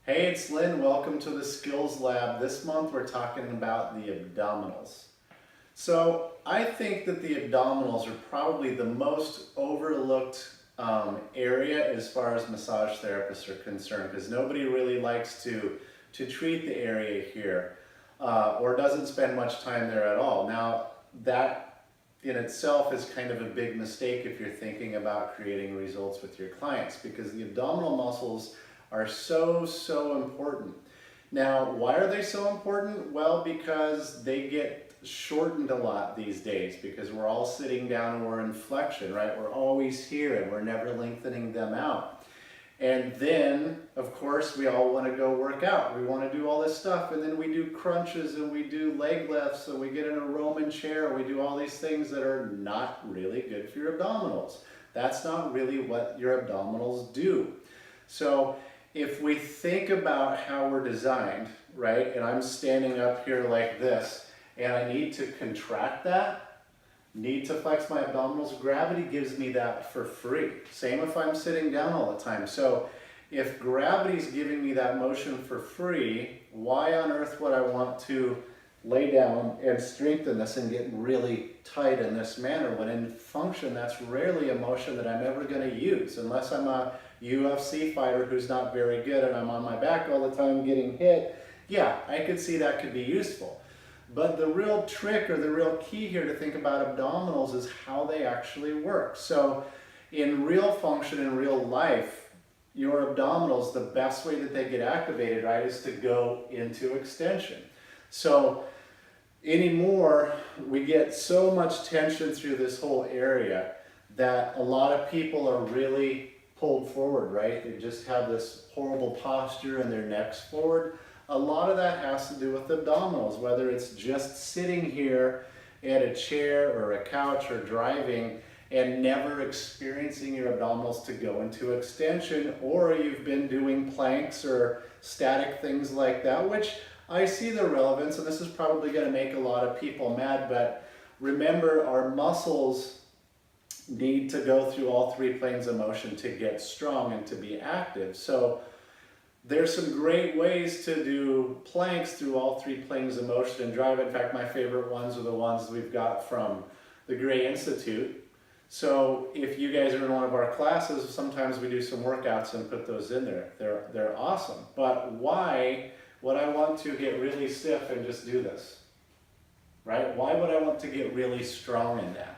Hey, it's Lynn. Welcome to the Skills Lab. This month we're talking about the abdominals. So I think that the abdominals are probably the most overlooked area as far as massage therapists are concerned, because nobody really likes to treat the area here or doesn't spend much time there at all. Now that in itself is kind of a big mistake if you're thinking about creating results with your clients, because the abdominal muscles are so important. Now, why are they so important? Well, because they get shortened a lot these days because we're all sitting down and we're in flexion, right? We're always here and we're never lengthening them out. And then, of course, we all want to go work out. We want to do all this stuff, and then we do crunches and we do leg lifts and we get in a Roman chair. We do all these things that are not really good for your abdominals. That's not really what your abdominals do. So if we think about how we're designed, right, and I'm standing up here like this, and I need to contract that, need to flex my abdominals, gravity gives me that for free. Same if I'm sitting down all the time. So if gravity's giving me that motion for free, why on earth would I want to lay down and strengthen this and get really tight in this manner, when in function that's rarely a motion that I'm ever going to use, unless I'm a UFC fighter who's not very good and I'm on my back all the time getting hit. Yeah, I could see that could be useful. But the real trick, or the real key here to think about abdominals, is how they actually work. So in real function, in real life, your abdominals, the best way that they get activated, right, is to go into extension. So anymore, we get so much tension through this whole area that a lot of people are really pulled forward, right? They just have this horrible posture and their necks forward. A lot of that has to do with abdominals, whether it's just sitting here at a chair or a couch or driving and never experiencing your abdominals to go into extension, or you've been doing planks or static things like that, which I see the relevance, and this is probably going to make a lot of people mad, but remember, our muscles need to go through all three planes of motion to get strong and to be active. So there's some great ways to do planks through all three planes of motion and drive. In fact, my favorite ones are the ones we've got from the Gray Institute. So if you guys are in one of our classes, sometimes we do some workouts and put those in there. They're awesome. But why would I want to get really stiff and just do this? Right? Why would I want to get really strong in that?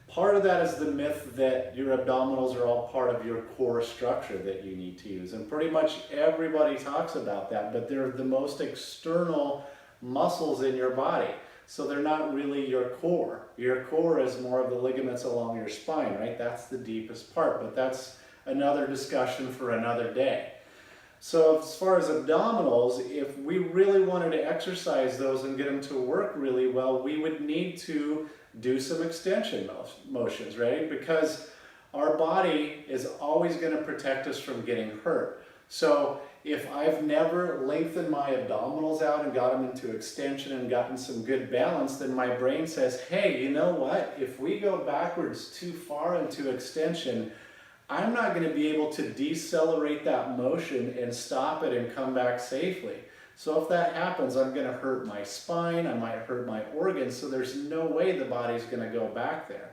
Part of that is the myth that your abdominals are all part of your core structure that you need to use. And pretty much everybody talks about that, but they're the most external muscles in your body. So they're not really your core. Your core is more of the ligaments along your spine, right? That's the deepest part, but that's another discussion for another day. So as far as abdominals, if we really wanted to exercise those and get them to work really well, we would need to do some extension motions, right? Because our body is always going to protect us from getting hurt. So if I've never lengthened my abdominals out and got them into extension and gotten some good balance, then my brain says, hey, you know what? If we go backwards too far into extension, I'm not going to be able to decelerate that motion and stop it and come back safely. So if that happens, I'm going to hurt my spine, I might hurt my organs, so there's no way the body's going to go back there.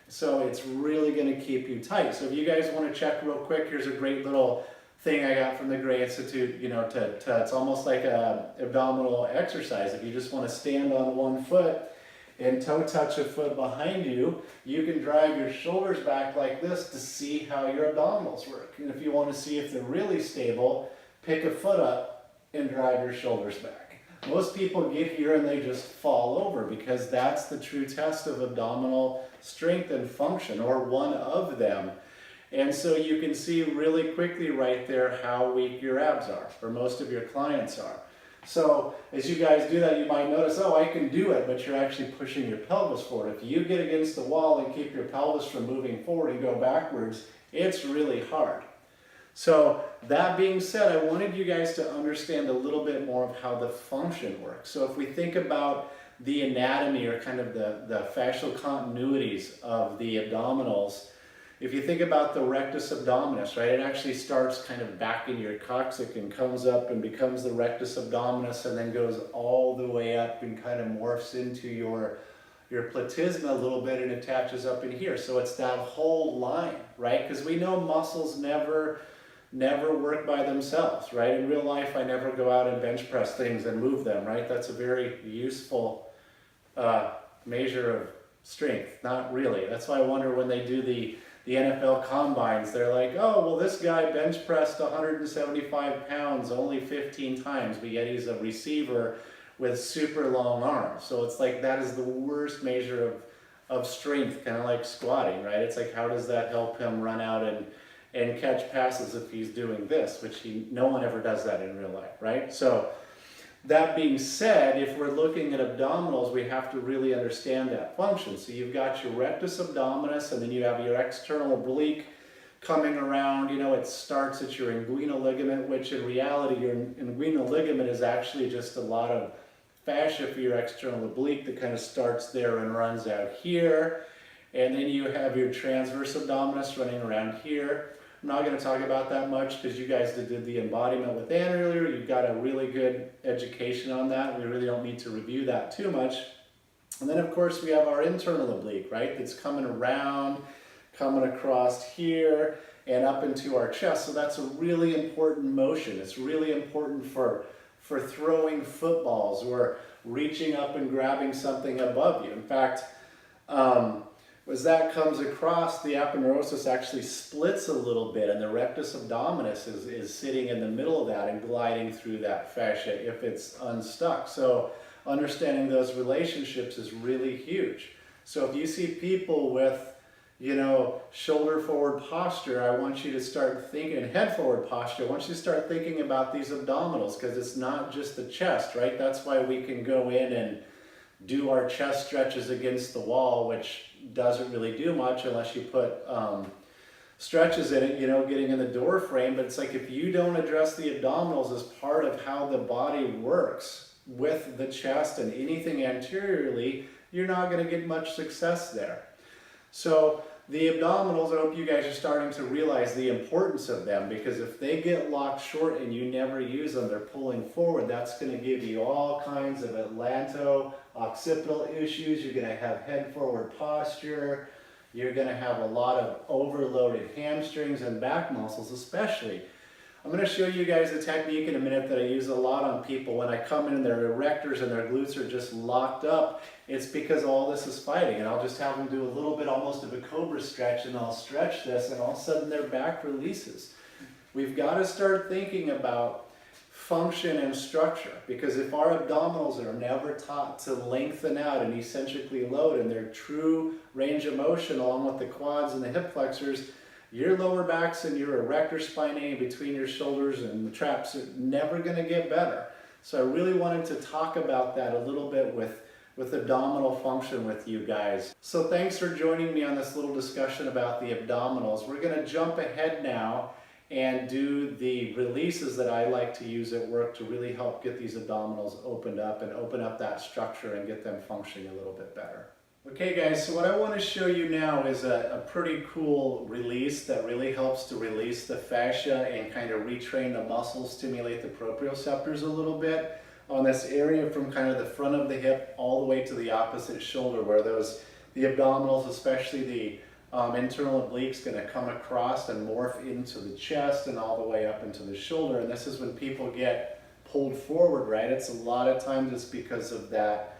So it's really going to keep you tight. So if you guys want to check real quick, here's a great little thing I got from the Gray Institute, it's almost like an abdominal exercise. If you just want to stand on one foot and toe touch a foot behind you, you can drive your shoulders back like this to see how your abdominals work. And if you want to see if they're really stable, pick a foot up and drive your shoulders back. Most people get here and they just fall over, because that's the true test of abdominal strength and function, or one of them. And so you can see really quickly right there how weak your abs are, or most of your clients are. So as you guys do that, you might notice, oh, I can do it, but you're actually pushing your pelvis forward. If you get against the wall and keep your pelvis from moving forward and go backwards, it's really hard. So that being said, I wanted you guys to understand a little bit more of how the function works. So if we think about the anatomy, or kind of the fascial continuities of the abdominals, if you think about the rectus abdominis, right, it actually starts kind of back in your coccyx and comes up and becomes the rectus abdominis and then goes all the way up and kind of morphs into your platysma a little bit and attaches up in here. So it's that whole line, right? Because we know muscles never work by themselves, right? In real life, I never go out and bench press things and move them, right? That's a very useful measure of strength. Not really. That's why I wonder when they do the NFL combines, they're like, oh, well, this guy bench pressed 175 pounds only 15 times, but yet he's a receiver with super long arms. So it's like that is the worst measure of strength, kind of like squatting, right? It's like, how does that help him run out and catch passes if he's doing this, which no one ever does that in real life, right? So that being said, if we're looking at abdominals, we have to really understand that function. So you've got your rectus abdominis, and then you have your external oblique coming around. You know, it starts at your inguinal ligament, which in reality, your inguinal ligament is actually just a lot of fascia for your external oblique that kind of starts there and runs out here. And then you have your transverse abdominis running around here. I'm not going to talk about that much because you guys did the embodiment with Ann earlier. You've got a really good education on that. We really don't need to review that too much. And then of course we have our internal oblique, right? That's coming around, coming across here and up into our chest. So that's a really important motion. It's really important for throwing footballs or reaching up and grabbing something above you. In fact, as that comes across, the aponeurosis actually splits a little bit, and the rectus abdominis is sitting in the middle of that and gliding through that fascia if it's unstuck. So understanding those relationships is really huge. So if you see people with, you know, shoulder forward posture, I want you to start thinking, head forward posture, I want you to start thinking about these abdominals, because it's not just the chest, right? That's why we can go in and do our chest stretches against the wall, which doesn't really do much unless you put stretches in it, you know, getting in the door frame. But it's like if you don't address the abdominals as part of how the body works with the chest and anything anteriorly, you're not going to get much success there. So the abdominals, I hope you guys are starting to realize the importance of them, because if they get locked short and you never use them, they're pulling forward, that's going to give you all kinds of atlanto-occipital issues. You're going to have head forward posture. You're going to have a lot of overloaded hamstrings and back muscles especially. I'm going to show you guys a technique in a minute that I use a lot on people. When I come in and their erectors and their glutes are just locked up, it's because all this is fighting. And I'll just have them do a little bit almost of a cobra stretch, and I'll stretch this, and all of a sudden their back releases. We've got to start thinking about function and structure, because if our abdominals are never taught to lengthen out and eccentrically load in their true range of motion along with the quads and the hip flexors, your lower backs and your erector spinae between your shoulders and the traps are never going to get better. So I really wanted to talk about that a little bit with abdominal function with you guys. So thanks for joining me on this little discussion about the abdominals. We're going to jump ahead now and do the releases that I like to use at work to really help get these abdominals opened up and open up that structure and get them functioning a little bit better. Okay guys, so what I want to show you now is a pretty cool release that really helps to release the fascia and kind of retrain the muscles, stimulate the proprioceptors a little bit on this area from kind of the front of the hip all the way to the opposite shoulder, where the abdominals, especially the internal obliques, going to come across and morph into the chest and all the way up into the shoulder. And this is when people get pulled forward, right? It's a lot of times it's because of that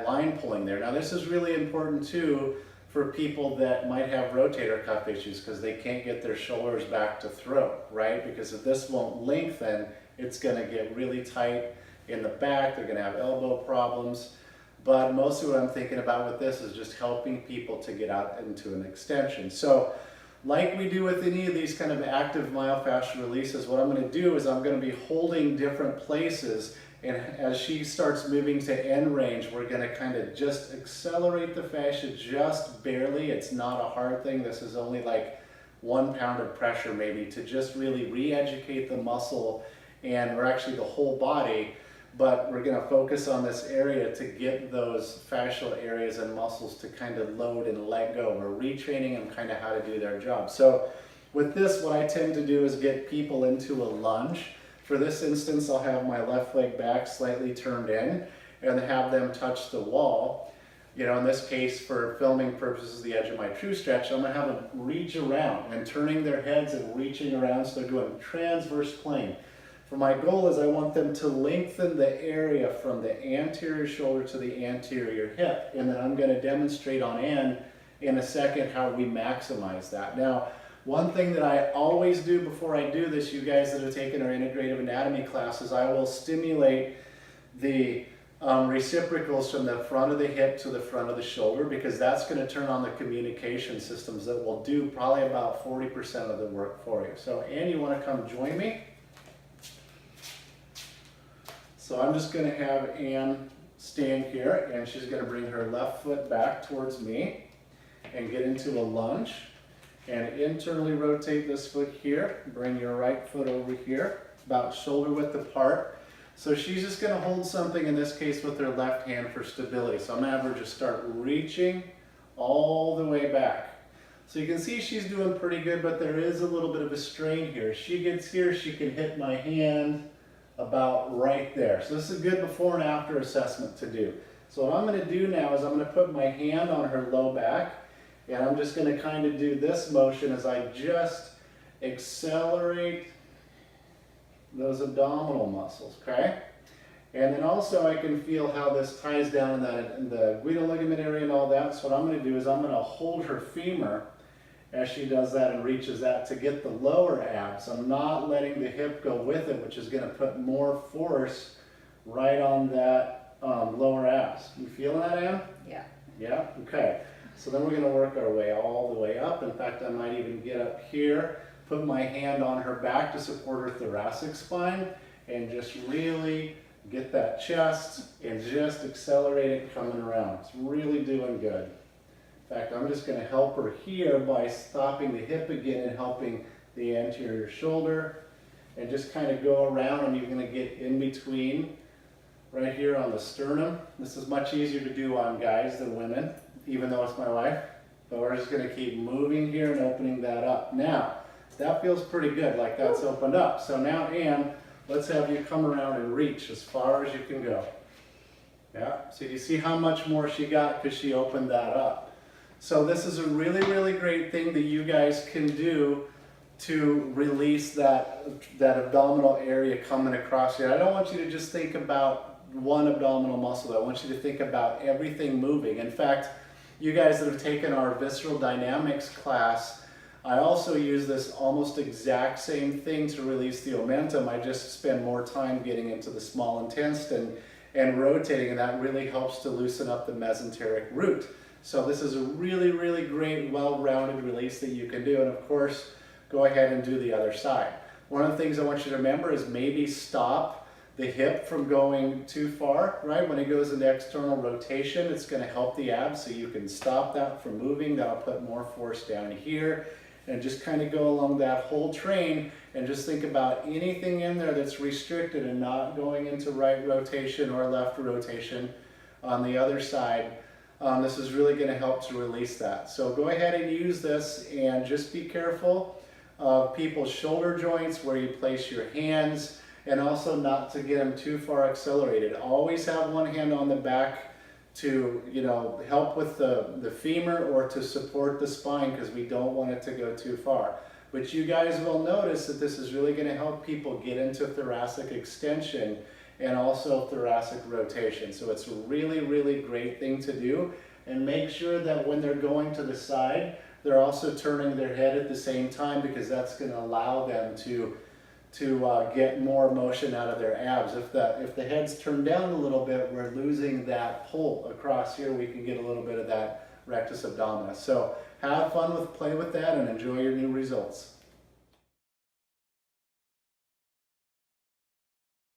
line pulling there. Now this is really important too for people that might have rotator cuff issues, because they can't get their shoulders back to throw, right? Because if this won't lengthen, it's going to get really tight in the back. They're going to have elbow problems. But mostly what I'm thinking about with this is just helping people to get out into an extension. So like we do with any of these kind of active myofascial releases, what I'm going to do is I'm going to be holding different places, and as she starts moving to end range, we're going to kind of just accelerate the fascia just barely. It's not a hard thing. This is only like 1 pound of pressure maybe to just really re-educate the muscle, and or actually the whole body, but we're going to focus on this area to get those fascial areas and muscles to kind of load and let go. We're retraining them kind of how to do their job. So with this, what I tend to do is get people into a lunge. For this instance, I'll have my left leg back slightly turned in and have them touch the wall. You know, in this case, for filming purposes, the edge of my true stretch, I'm going to have them reach around and turning their heads and reaching around, so they're doing transverse plane. For my goal is I want them to lengthen the area from the anterior shoulder to the anterior hip, and then I'm going to demonstrate on end in a second how we maximize that. Now, one thing that I always do before I do this, you guys that have taken our integrative anatomy classes, I will stimulate the reciprocals from the front of the hip to the front of the shoulder, because that's going to turn on the communication systems that will do probably about 40% of the work for you. So Ann, you want to come join me? So I'm just going to have Ann stand here, and she's going to bring her left foot back towards me and get into a lunge, and internally rotate this foot here. Bring your right foot over here, about shoulder width apart. So she's just going to hold something, in this case with her left hand, for stability. So I'm going to have her just start reaching all the way back. So you can see she's doing pretty good, but there is a little bit of a strain here. As she gets here, she can hit my hand about right there. So this is a good before and after assessment to do. So what I'm going to do now is I'm going to put my hand on her low back, and I'm just going to kind of do this motion as I just accelerate those abdominal muscles, okay? And then also I can feel how this ties down in the guidal ligament area and all that. So what I'm going to do is I'm going to hold her femur as she does that and reaches that to get the lower abs. I'm not letting the hip go with it, which is going to put more force right on that lower abs. You feeling that, Ann? Yeah. Yeah? Okay. So then we're going to work our way all the way up. In fact, I might even get up here, put my hand on her back to support her thoracic spine, and just really get that chest and just accelerate it coming around. It's really doing good. In fact, I'm just going to help her here by stopping the hip again and helping the anterior shoulder, and just kind of go around, and you're going to get in between right here on the sternum. This is much easier to do on guys than women, even though it's my wife. But we're just going to keep moving here and opening that up. Now, that feels pretty good, like that's opened up. So now, Ann, let's have you come around and reach as far as you can go. Yeah, so you see how much more she got because she opened that up. So this is a really, really great thing that you guys can do to release that abdominal area coming across here. I don't want you to just think about one abdominal muscle. I want you to think about everything moving. In fact, you guys that have taken our visceral dynamics class, I also use this almost exact same thing to release the omentum. I just spend more time getting into the small intestine and rotating, and that really helps to loosen up the mesenteric root. So this is a really, really great, well-rounded release that you can do. And of course, go ahead and do the other side. One of the things I want you to remember is maybe stop the hip from going too far, right? When it goes into external rotation, it's going to help the abs, so you can stop that from moving. That'll put more force down here, and just kind of go along that whole train and just think about anything in there that's restricted and not going into right rotation or left rotation on the other side. This is really going to help to release that. So go ahead and use this, and just be careful of people's shoulder joints, where you place your hands, and also not to get them too far accelerated. Always have one hand on the back to, you know, help with the femur or to support the spine, because we don't want it to go too far. But you guys will notice that this is really going to help people get into thoracic extension and also thoracic rotation. So it's a really, really great thing to do. And make sure that when they're going to the side, they're also turning their head at the same time, because that's going to allow them to get more motion out of their abs. If the head's turned down a little bit, we're losing that pull across here. We can get a little bit of that rectus abdominis. So have fun play with that, and enjoy your new results.